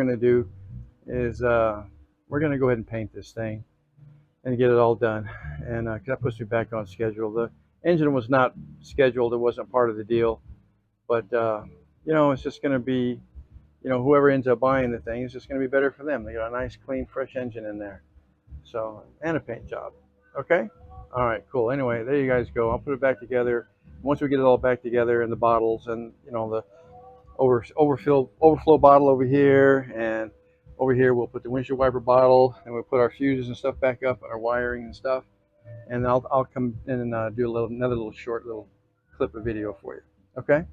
going to do is we're going to go ahead and paint this thing and get it all done. And that puts me back on schedule. The engine was not scheduled; it wasn't part of the deal. But it's just going to be, whoever ends up buying the thing is just going to be better for them. They got a nice, clean, fresh engine in there. So, and a paint job. Okay. All right. Cool. Anyway, there you guys go. I'll put it back together. Once we get it all back together in the bottles and the overflow bottle over here, and over here we'll put the windshield wiper bottle, and we'll put our fuses and stuff back up, our wiring and stuff, and I'll come in and do another little short little clip of video for you. Okay.